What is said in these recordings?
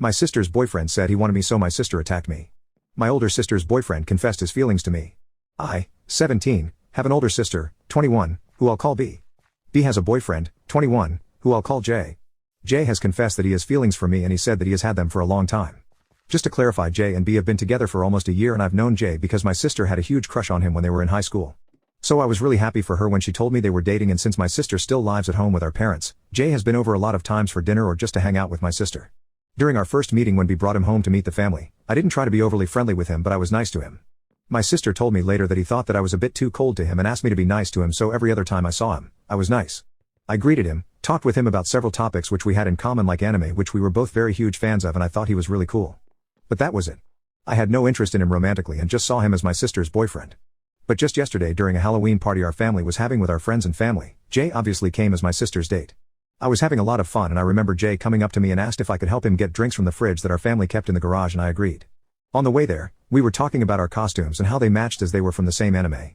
My sister's boyfriend said he wanted me, so my sister attacked me. My older sister's boyfriend confessed his feelings to me. I, 17, have an older sister, 21, who I'll call B. B has a boyfriend, 21, who I'll call J. J has confessed that he has feelings for me, and he said that he has had them for a long time. Just to clarify, J and B have been together for almost a year, and I've known J because my sister had a huge crush on him when they were in high school. So I was really happy for her when she told me they were dating, and since my sister still lives at home with our parents, J has been over a lot of times for dinner or just to hang out with my sister. During our first meeting when B brought him home to meet the family, I didn't try to be overly friendly with him, but I was nice to him. My sister told me later that he thought that I was a bit too cold to him and asked me to be nice to him, so every other time I saw him, I was nice. I greeted him, talked with him about several topics which we had in common, like anime, which we were both very huge fans of, and I thought he was really cool. But that was it. I had no interest in him romantically and just saw him as my sister's boyfriend. But just yesterday, during a Halloween party our family was having with our friends and family, Jay obviously came as my sister's date. I was having a lot of fun, and I remember Jay coming up to me and asked if I could help him get drinks from the fridge that our family kept in the garage, and I agreed. On the way there, we were talking about our costumes and how they matched as they were from the same anime.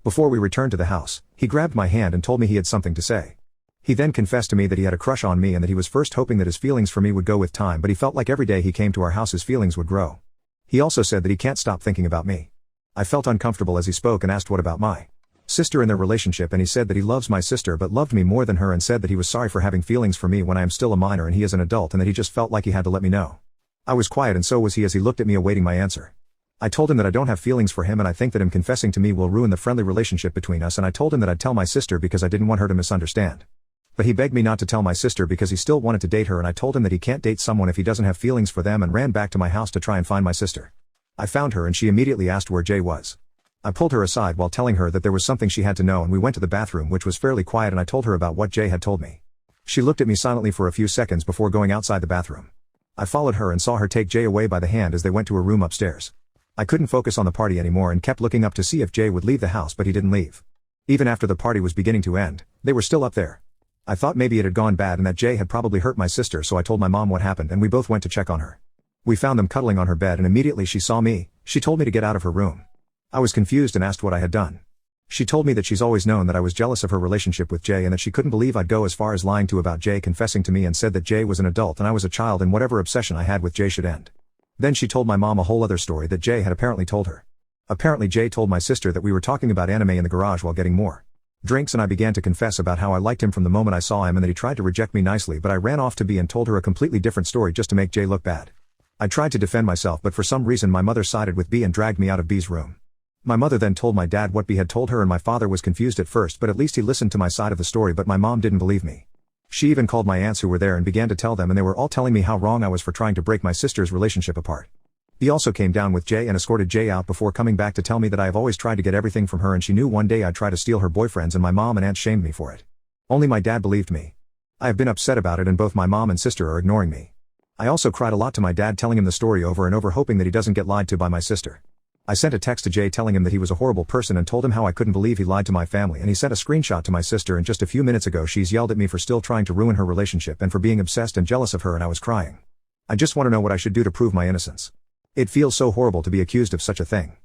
Before we returned to the house, he grabbed my hand and told me he had something to say. He then confessed to me that he had a crush on me and that he was first hoping that his feelings for me would go with time, but he felt like every day he came to our house his feelings would grow. He also said that he can't stop thinking about me. I felt uncomfortable as he spoke and asked what about my sister and their relationship, and he said that he loves my sister but loved me more than her, and said that he was sorry for having feelings for me when I am still a minor and he is an adult, and that he just felt like he had to let me know. I was quiet, and so was he, as he looked at me awaiting my answer. I told him that I don't have feelings for him, and I think that him confessing to me will ruin the friendly relationship between us, and I told him that I'd tell my sister because I didn't want her to misunderstand. But he begged me not to tell my sister because he still wanted to date her, and I told him that he can't date someone if he doesn't have feelings for them, and ran back to my house to try and find my sister. I found her and she immediately asked where Jay was. I pulled her aside while telling her that there was something she had to know, and we went to the bathroom, which was fairly quiet, and I told her about what Jay had told me. She looked at me silently for a few seconds before going outside the bathroom. I followed her and saw her take Jay away by the hand as they went to a room upstairs. I couldn't focus on the party anymore and kept looking up to see if Jay would leave the house, but he didn't leave. Even after the party was beginning to end, they were still up there. I thought maybe it had gone bad and that Jay had probably hurt my sister, so I told my mom what happened and we both went to check on her. We found them cuddling on her bed, and immediately she saw me. She told me to get out of her room. I was confused and asked what I had done. She told me that she's always known that I was jealous of her relationship with Jay and that she couldn't believe I'd go as far as lying to about Jay confessing to me, and said that Jay was an adult and I was a child and whatever obsession I had with Jay should end. Then she told my mom a whole other story that Jay had apparently told her. Apparently Jay told my sister that we were talking about anime in the garage while getting more drinks, and I began to confess about how I liked him from the moment I saw him and that he tried to reject me nicely, but I ran off to B and told her a completely different story just to make Jay look bad. I tried to defend myself, but for some reason my mother sided with B and dragged me out of B's room. My mother then told my dad what B had told her, and my father was confused at first, but at least he listened to my side of the story, but my mom didn't believe me. She even called my aunts who were there and began to tell them, and they were all telling me how wrong I was for trying to break my sister's relationship apart. B also came down with Jay and escorted Jay out before coming back to tell me that I have always tried to get everything from her and she knew one day I'd try to steal her boyfriends, and my mom and aunt shamed me for it. Only my dad believed me. I have been upset about it, and both my mom and sister are ignoring me. I also cried a lot to my dad, telling him the story over and over, hoping that he doesn't get lied to by my sister. I sent a text to Jay telling him that he was a horrible person and told him how I couldn't believe he lied to my family, and he sent a screenshot to my sister, and just a few minutes ago she's yelled at me for still trying to ruin her relationship and for being obsessed and jealous of her, and I was crying. I just want to know what I should do to prove my innocence. It feels so horrible to be accused of such a thing.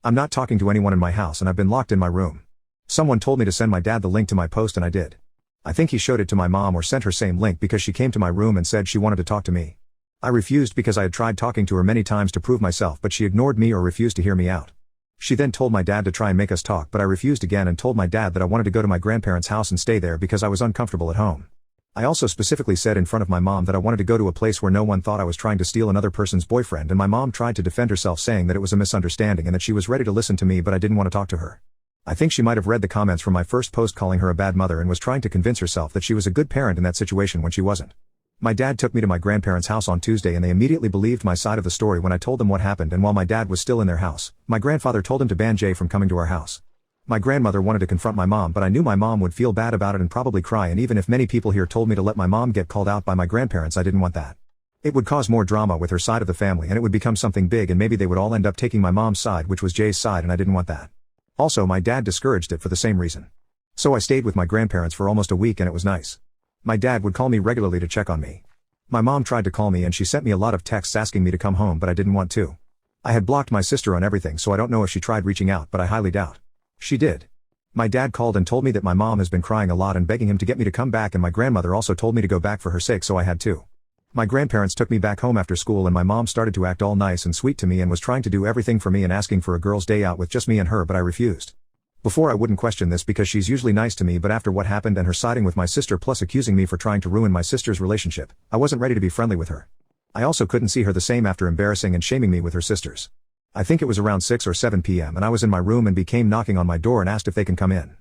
I'm not talking to anyone in my house and I've been locked in my room. Someone told me to send my dad the link to my post and I did. I think he showed it to my mom or sent her same link because she came to my room and said she wanted to talk to me. I refused because I had tried talking to her many times to prove myself, but she ignored me or refused to hear me out. She then told my dad to try and make us talk, but I refused again and told my dad that I wanted to go to my grandparents' house and stay there because I was uncomfortable at home. I also specifically said in front of my mom that I wanted to go to a place where no one thought I was trying to steal another person's boyfriend, and my mom tried to defend herself, saying that it was a misunderstanding and that she was ready to listen to me, but I didn't want to talk to her. I think she might have read the comments from my first post calling her a bad mother and was trying to convince herself that she was a good parent in that situation when she wasn't. My dad took me to my grandparents' house on Tuesday and they immediately believed my side of the story when I told them what happened, and while my dad was still in their house, my grandfather told him to ban Jay from coming to our house. My grandmother wanted to confront my mom, but I knew my mom would feel bad about it and probably cry, and even if many people here told me to let my mom get called out by my grandparents, I didn't want that. It would cause more drama with her side of the family and it would become something big, and maybe they would all end up taking my mom's side, which was Jay's side, and I didn't want that. Also, my dad discouraged it for the same reason. So I stayed with my grandparents for almost a week and it was nice. My dad would call me regularly to check on me. My mom tried to call me and she sent me a lot of texts asking me to come home, but I didn't want to. I had blocked my sister on everything, so I don't know if she tried reaching out, but I highly doubt she did. My dad called and told me that my mom has been crying a lot and begging him to get me to come back, and my grandmother also told me to go back for her sake, so I had to. My grandparents took me back home after school and my mom started to act all nice and sweet to me and was trying to do everything for me and asking for a girl's day out with just me and her, but I refused. Before I wouldn't question this because she's usually nice to me, but after what happened and her siding with my sister plus accusing me for trying to ruin my sister's relationship, I wasn't ready to be friendly with her. I also couldn't see her the same after embarrassing and shaming me with her sisters. I think it was around 6 or 7 p.m. and I was in my room and became knocking on my door and asked if they can come in.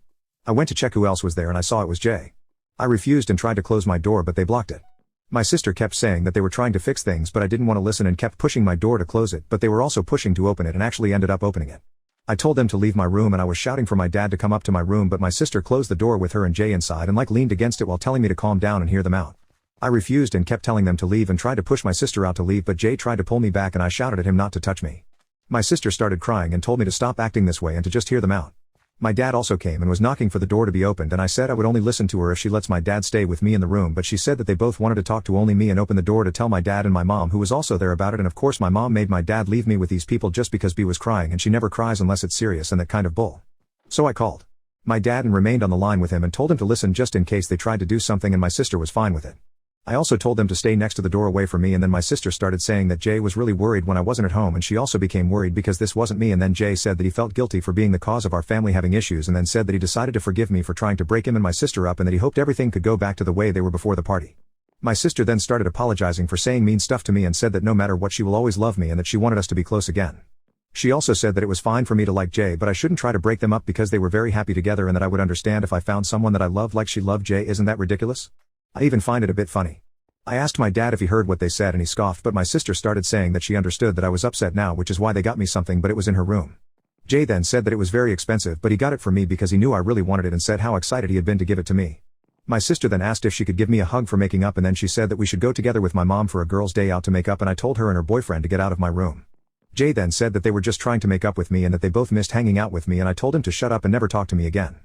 I went to check who else was there and I saw it was Jay. I refused and tried to close my door but they blocked it. My sister kept saying that they were trying to fix things but I didn't want to listen and kept pushing my door to close it, but they were also pushing to open it and actually ended up opening it. I told them to leave my room and I was shouting for my dad to come up to my room, but my sister closed the door with her and Jay inside and leaned against it while telling me to calm down and hear them out. I refused and kept telling them to leave and tried to push my sister out to leave, but Jay tried to pull me back and I shouted at him not to touch me. My sister started crying and told me to stop acting this way and to just hear them out. My dad also came and was knocking for the door to be opened and I said I would only listen to her if she lets my dad stay with me in the room, but she said that they both wanted to talk to only me and open the door to tell my dad and my mom, who was also there, about it, and of course my mom made my dad leave me with these people just because B was crying and she never cries unless it's serious and that kind of bull. So I called my dad and remained on the line with him and told him to listen just in case they tried to do something, and my sister was fine with it. I also told them to stay next to the door away from me, and then my sister started saying that Jay was really worried when I wasn't at home and she also became worried because this wasn't me, and then Jay said that he felt guilty for being the cause of our family having issues, and then said that he decided to forgive me for trying to break him and my sister up and that he hoped everything could go back to the way they were before the party. My sister then started apologizing for saying mean stuff to me and said that no matter what she will always love me and that she wanted us to be close again. She also said that it was fine for me to like Jay but I shouldn't try to break them up because they were very happy together and that I would understand if I found someone that I loved like she loved Jay. Isn't that ridiculous? I even find it a bit funny. I asked my dad if he heard what they said and he scoffed, but my sister started saying that she understood that I was upset now, which is why they got me something, but it was in her room. Jay then said that it was very expensive but he got it for me because he knew I really wanted it and said how excited he had been to give it to me. My sister then asked if she could give me a hug for making up, and then she said that we should go together with my mom for a girl's day out to make up, and I told her and her boyfriend to get out of my room. Jay then said that they were just trying to make up with me and that they both missed hanging out with me, and I told him to shut up and never talk to me again.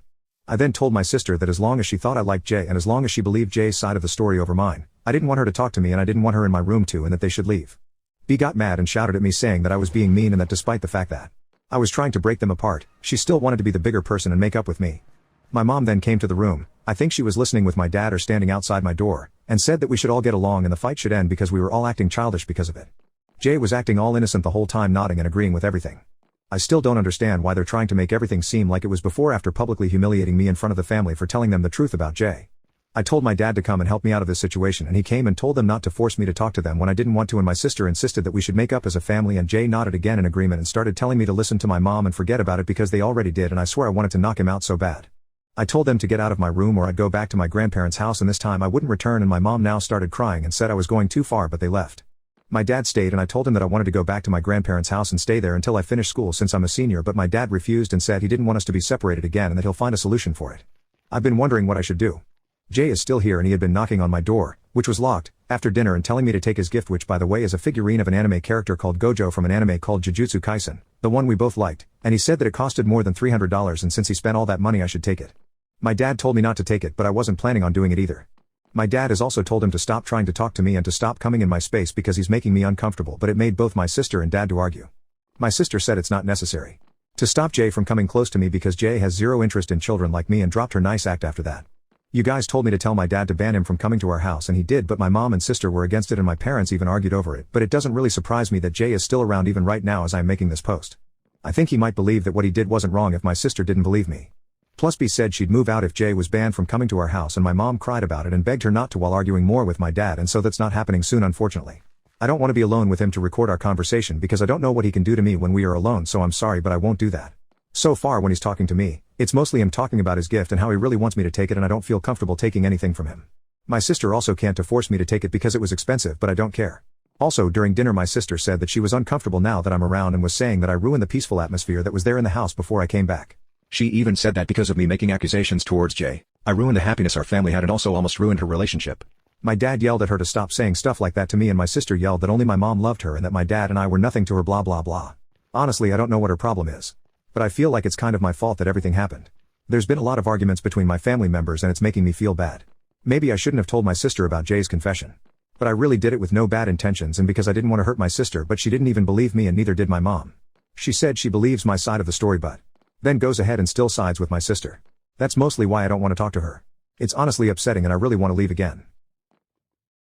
I then told my sister that as long as she thought I liked Jay and as long as she believed Jay's side of the story over mine, I didn't want her to talk to me and I didn't want her in my room too, and that they should leave. B got mad and shouted at me saying that I was being mean and that despite the fact that I was trying to break them apart, she still wanted to be the bigger person and make up with me. My mom then came to the room, I think she was listening with my dad or standing outside my door, and said that we should all get along and the fight should end because we were all acting childish because of it. Jay was acting all innocent the whole time, nodding and agreeing with everything. I still don't understand why they're trying to make everything seem like it was before after publicly humiliating me in front of the family for telling them the truth about Jay. I told my dad to come and help me out of this situation and he came and told them not to force me to talk to them when I didn't want to, and my sister insisted that we should make up as a family, and Jay nodded again in agreement and started telling me to listen to my mom and forget about it because they already did, and I swear I wanted to knock him out so bad. I told them to get out of my room or I'd go back to my grandparents' house, and this time I wouldn't return, and my mom now started crying and said I was going too far, but they left. My dad stayed and I told him that I wanted to go back to my grandparents' house and stay there until I finished school since I'm a senior, but my dad refused and said he didn't want us to be separated again and that he'll find a solution for it. I've been wondering what I should do. Jay is still here and he had been knocking on my door, which was locked, after dinner and telling me to take his gift, which by the way is a figurine of an anime character called Gojo from an anime called Jujutsu Kaisen, the one we both liked, and he said that it costed more than $300 and since he spent all that money I should take it. My dad told me not to take it, but I wasn't planning on doing it either. My dad has also told him to stop trying to talk to me and to stop coming in my space because he's making me uncomfortable, but it made both my sister and dad to argue. My sister said it's not necessary to stop Jay from coming close to me because Jay has zero interest in children like me and dropped her nice act after that. You guys told me to tell my dad to ban him from coming to our house and he did, but my mom and sister were against it and my parents even argued over it, but it doesn't really surprise me that Jay is still around even right now as I'm making this post. I think he might believe that what he did wasn't wrong if my sister didn't believe me. Plus B said she'd move out if Jay was banned from coming to our house, and my mom cried about it and begged her not to while arguing more with my dad, and so that's not happening soon unfortunately. I don't want to be alone with him to record our conversation because I don't know what he can do to me when we are alone, so I'm sorry but I won't do that. So far when he's talking to me, it's mostly him talking about his gift and how he really wants me to take it, and I don't feel comfortable taking anything from him. My sister also can't force me to take it because it was expensive, but I don't care. Also during dinner my sister said that she was uncomfortable now that I'm around and was saying that I ruined the peaceful atmosphere that was there in the house before I came back. She even said that because of me making accusations towards Jay, I ruined the happiness our family had and also almost ruined her relationship. My dad yelled at her to stop saying stuff like that to me, and my sister yelled that only my mom loved her and that my dad and I were nothing to her, blah blah blah. Honestly I don't know what her problem is. But I feel like it's kind of my fault that everything happened. There's been a lot of arguments between my family members and it's making me feel bad. Maybe I shouldn't have told my sister about Jay's confession. But I really did it with no bad intentions and because I didn't want to hurt my sister, but she didn't even believe me and neither did my mom. She said she believes my side of the story but then goes ahead and still sides with my sister. That's mostly why I don't want to talk to her. It's honestly upsetting and I really want to leave again.